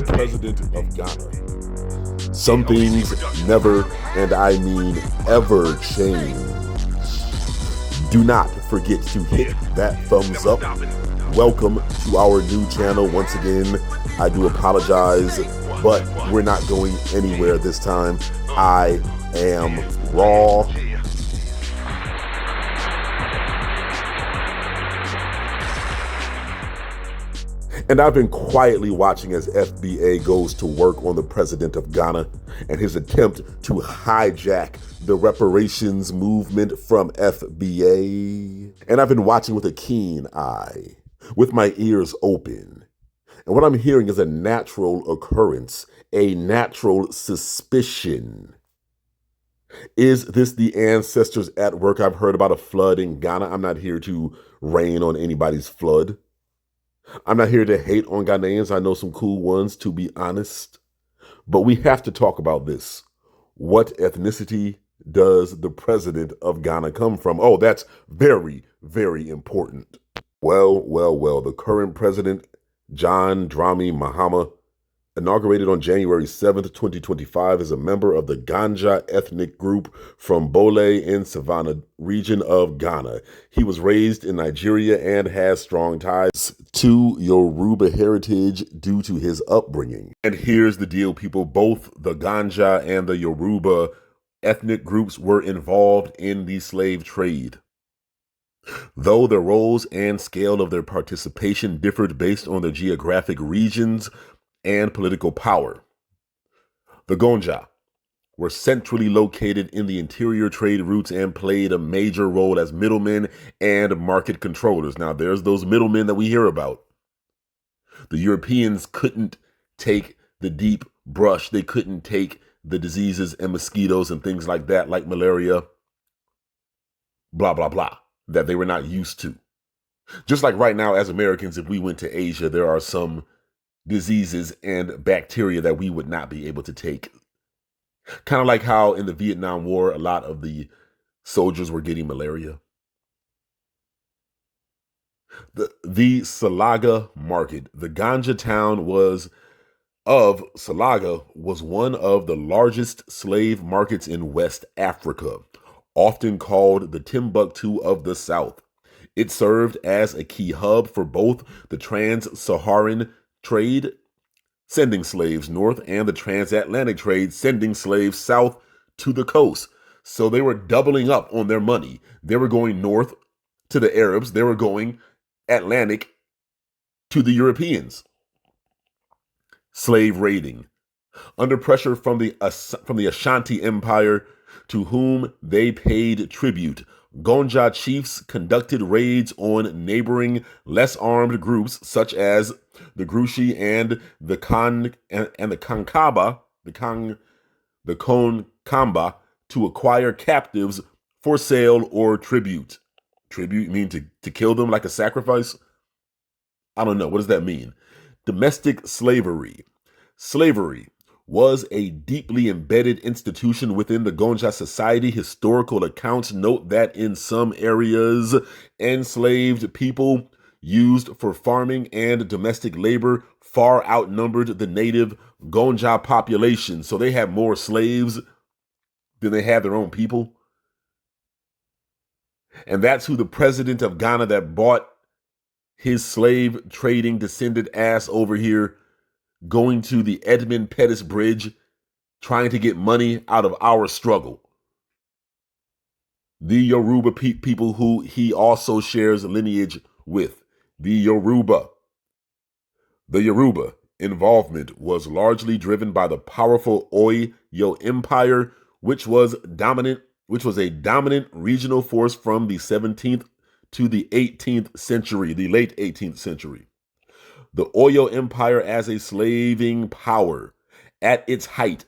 the president of Ghana. Some things never, and I mean ever, change. Do not forget to hit that thumbs up. Welcome to our new channel. Once again, I do apologize, but we're not going anywhere this time. I am raw. And I've been quietly watching as FBA goes to work on the president of Ghana and his attempt to hijack the reparations movement from FBA. And I've been watching with a keen eye, with my ears open. And what I'm hearing is a natural occurrence, a natural suspicion. Is this the ancestors at work? I've heard about a flood in Ghana. I'm not here to rain on anybody's flood. I'm not here to hate on Ghanaians. I know some cool ones, to be honest. But we have to talk about this. What ethnicity does the president of Ghana come from? Oh, that's very, very important. Well. The current president, John Dramani Mahama, inaugurated on January 7th, 2025, is a member of the Ganja ethnic group from Bole in Savannah region of Ghana. He was raised in Nigeria and has strong ties to Yoruba heritage due to his upbringing. And here's the deal, people. Both the Ganja and the Yoruba ethnic groups were involved in the slave trade. Though the roles and scale of their participation differed based on their geographic regions and political power. The Gonja were centrally located in the interior trade routes and played a major role as middlemen and market controllers. Now, there's those middlemen that we hear about. The Europeans couldn't take the deep brush. They couldn't take the diseases and mosquitoes and things like that, like malaria, blah, blah, blah, that they were not used to. Just like right now, as Americans, if we went to Asia, there are some diseases and bacteria that we would not be able to take. Kind of like how in the Vietnam War, a lot of the soldiers were getting malaria. The Salaga market, the Ganja town of Salaga was one of the largest slave markets in West Africa, often called the Timbuktu of the South. It served as a key hub for both the trans-Saharan trade, sending slaves north, and the transatlantic trade, sending slaves south to the coast. So they were doubling up on their money. They were going north to the Arabs. They were going Atlantic to the Europeans. Slave raiding. Under pressure from the Ashanti Empire, to whom they paid tribute, Gonja chiefs conducted raids on neighboring less armed groups such as the Grushi and the Konkamba to acquire captives for sale or tribute. Tribute mean to kill them like a sacrifice? I don't know. What does that mean? Domestic slavery. Slavery was a deeply embedded institution within the Gonja society. Historical accounts note that in some areas, enslaved people used for farming and domestic labor far outnumbered the native Gonja population. So they had more slaves than they had their own people. And that's who the president of Ghana that bought his slave trading descended ass over here, going to the Edmund Pettus Bridge, trying to get money out of our struggle. The Yoruba people who he also shares lineage with. The Yoruba involvement was largely driven by the powerful Oyo Empire, which was a dominant regional force from the 17th to the 18th century, the late 18th century. The Oyo Empire as a slaving power. At its height,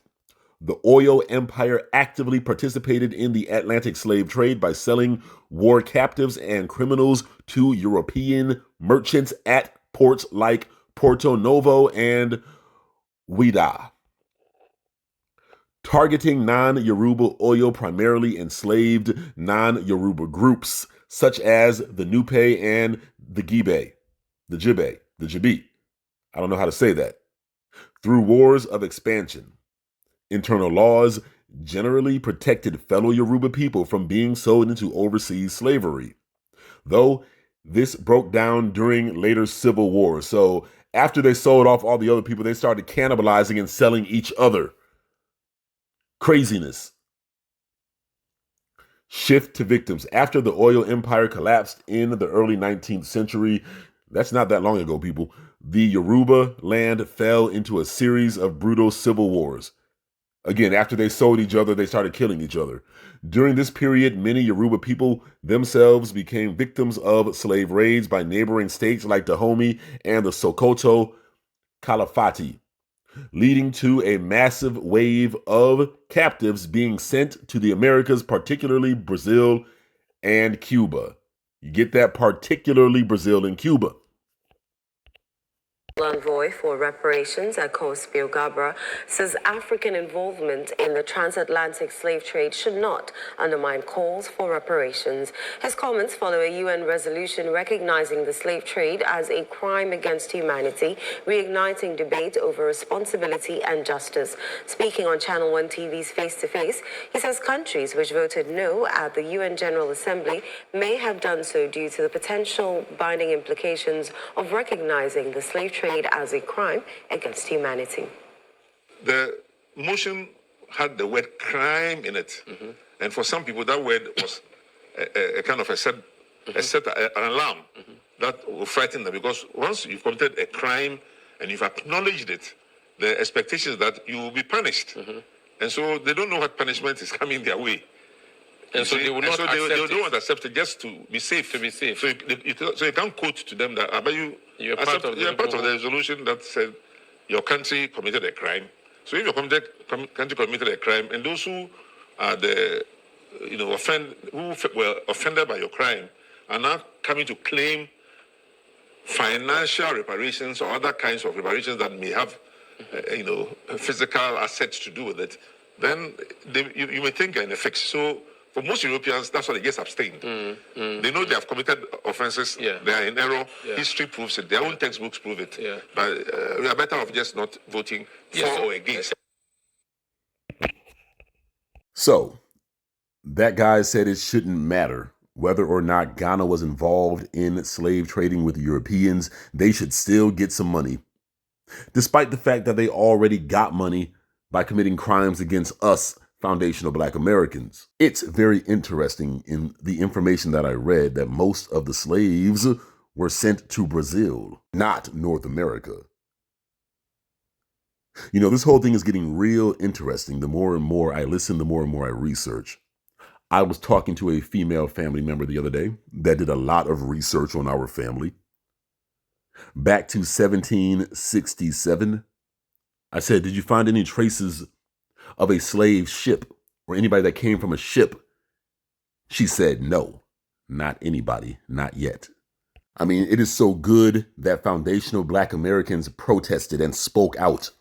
the Oyo Empire actively participated in the Atlantic slave trade by selling war captives and criminals to European merchants at ports like Porto Novo and Ouidah. Targeting non-Yoruba Oyo primarily enslaved non-Yoruba groups such as the Nupe and the Gibe, the Jibe. I don't know how to say that. Through wars of expansion, internal laws generally protected fellow Yoruba people from being sold into overseas slavery, though this broke down during later civil wars. So after they sold off all the other people, they started cannibalizing and selling each other. Craziness. Shift to victims. After the oil empire collapsed in the early 19th century, that's not that long ago, people, the Yoruba land fell into a series of brutal civil wars. Again, after they sold each other, they started killing each other. During this period, many Yoruba people themselves became victims of slave raids by neighboring states like Dahomey and the Sokoto Caliphate, leading to a massive wave of captives being sent to the Americas, particularly Brazil and Cuba. You get that? Particularly Brazil and Cuba. Envoy for reparations, Bill Gabra, says African involvement in the transatlantic slave trade should not undermine calls for reparations. His comments follow a UN resolution recognizing the slave trade as a crime against humanity, reigniting debate over responsibility and justice. Speaking on Channel 1 TV's Face to Face, he says countries which voted no at the UN General Assembly may have done so due to the potential binding implications of recognizing the slave trade as a crime against humanity. The motion had the word crime in it. Mm-hmm. And for some people, that word was a kind of an alarm mm-hmm. that will frighten them. Because once you've committed a crime and you've acknowledged it, the expectation is that you will be punished. Mm-hmm. And so they don't know what punishment is coming their way. And so they will not accept it. They don't want to accept it just to be safe. To be safe. So you can't quote to them that you're part of the resolution that said your country committed a crime. So if your country committed a crime, and those who are who were offended by your crime are now coming to claim financial reparations or other kinds of reparations that may have, physical assets to do with it, then you may think in a fix. So for most Europeans, that's why they get abstained. They know they have committed offenses. Yeah. They are in error. Yeah. History proves it. Their own textbooks prove it. Yeah. But we are better off just not voting for or against. So, that guy said it shouldn't matter whether or not Ghana was involved in slave trading with Europeans. They should still get some money, despite the fact that they already got money by committing crimes against us foundational Black Americans. It's very interesting in the information that I read that most of the slaves were sent to Brazil, not North America. You know, this whole thing is getting real interesting. The more and more I listen, the more and more I research. I was talking to a female family member the other day that did a lot of research on our family. Back to 1767, I said, did you find any traces of a slave ship or anybody that came from a ship? She said, no, not anybody, not yet. I mean, it is so good that foundational Black Americans protested and spoke out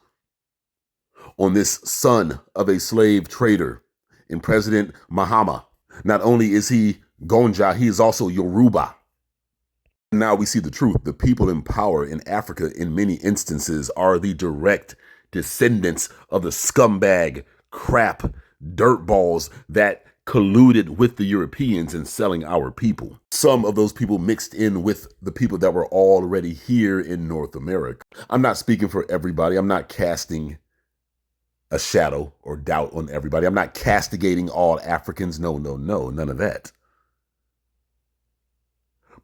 on this son of a slave trader in President Mahama. Not only is he Gonja, he is also Yoruba. Now we see the truth. The people in power in Africa in many instances are the direct descendants of the scumbag, crap, dirtballs that colluded with the Europeans in selling our people. Some of those people mixed in with the people that were already here in North America. I'm not speaking for everybody. I'm not casting a shadow or doubt on everybody. I'm not castigating all Africans. No, none of that.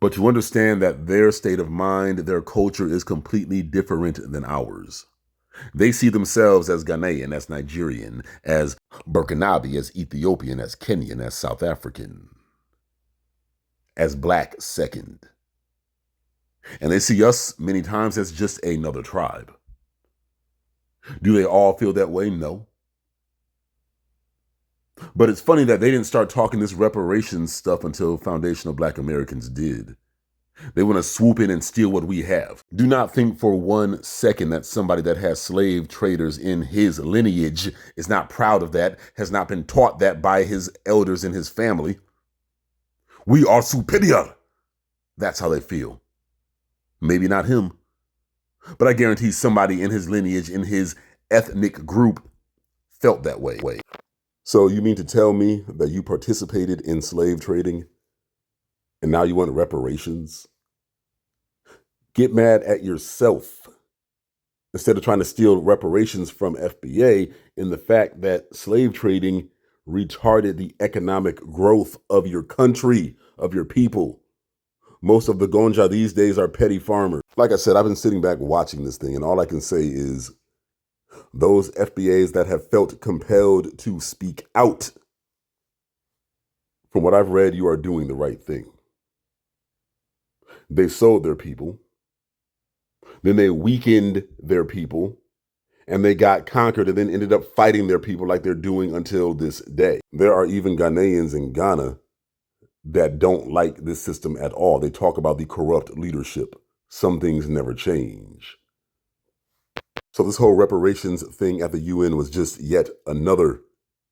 But to understand that their state of mind, their culture is completely different than ours. They see themselves as Ghanaian, as Nigerian, as Burkinabe, as Ethiopian, as Kenyan, as South African, as Black second. And they see us many times as just another tribe. Do they all feel that way? No. But it's funny that they didn't start talking this reparations stuff until foundational Black Americans did. They want to swoop in and steal what we have. Do not think for 1 second that somebody that has slave traders in his lineage is not proud of that, has not been taught that by his elders in his family. We are superior. That's how they feel. Maybe not him, But I guarantee somebody in his lineage, in his ethnic group, felt that way. So you mean to tell me that you participated in slave trading and now you want reparations? Get mad at yourself instead of trying to steal reparations from FBA in the fact that slave trading retarded the economic growth of your country, of your people. Most of the Gonja these days are petty farmers. Like I said, I've been sitting back watching this thing, and all I can say is those FBAs that have felt compelled to speak out, from what I've read, you are doing the right thing. They sold their people, then they weakened their people, and they got conquered and then ended up fighting their people like they're doing until this day. There are even Ghanaians in Ghana that don't like this system at all. They talk about the corrupt leadership. Some things never change. So this whole reparations thing at the UN was just yet another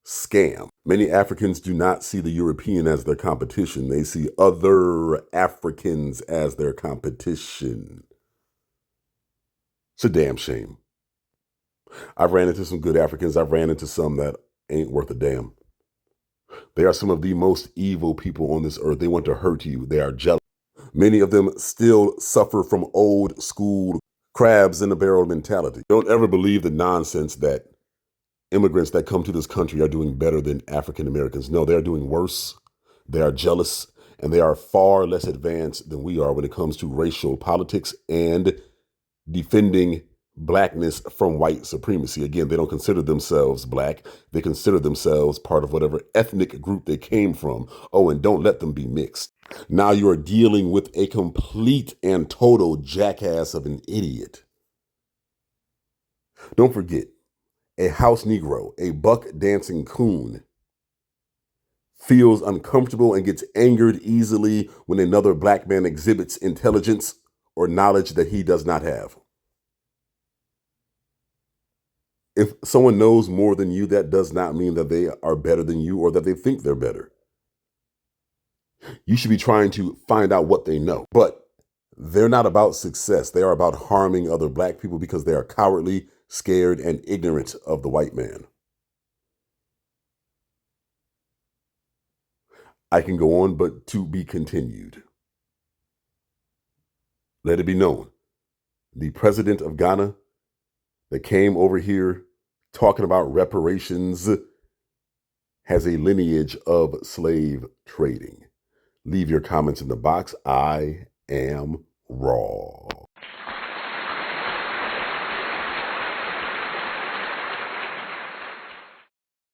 scam. Many Africans do not see the European as their competition. They see other Africans as their competition. It's a damn shame. I've ran into some good Africans. I've ran into some that ain't worth a damn. They are some of the most evil people on this earth. They want to hurt you. They are jealous. Many of them still suffer from old school crabs in the barrel mentality. Don't ever believe the nonsense that immigrants that come to this country are doing better than African Americans. No, they're doing worse. They are jealous, and they are far less advanced than we are when it comes to racial politics and defending blackness from white supremacy. Again, they don't consider themselves black. They consider themselves part of whatever ethnic group they came from. Oh, and don't let them be mixed. Now you are dealing with a complete and total jackass of an idiot. Don't forget, a house Negro, a buck dancing coon, feels uncomfortable and gets angered easily when another black man exhibits intelligence or knowledge that he does not have. If someone knows more than you, that does not mean that they are better than you or that they think they're better. You should be trying to find out what they know. But they're not about success. They are about harming other black people because they are cowardly, scared, and ignorant of the white man. I can go on, but to be continued. Let it be known, the president of Ghana that came over here talking about reparations has a lineage of slave trading. Leave your comments in the box. I am raw.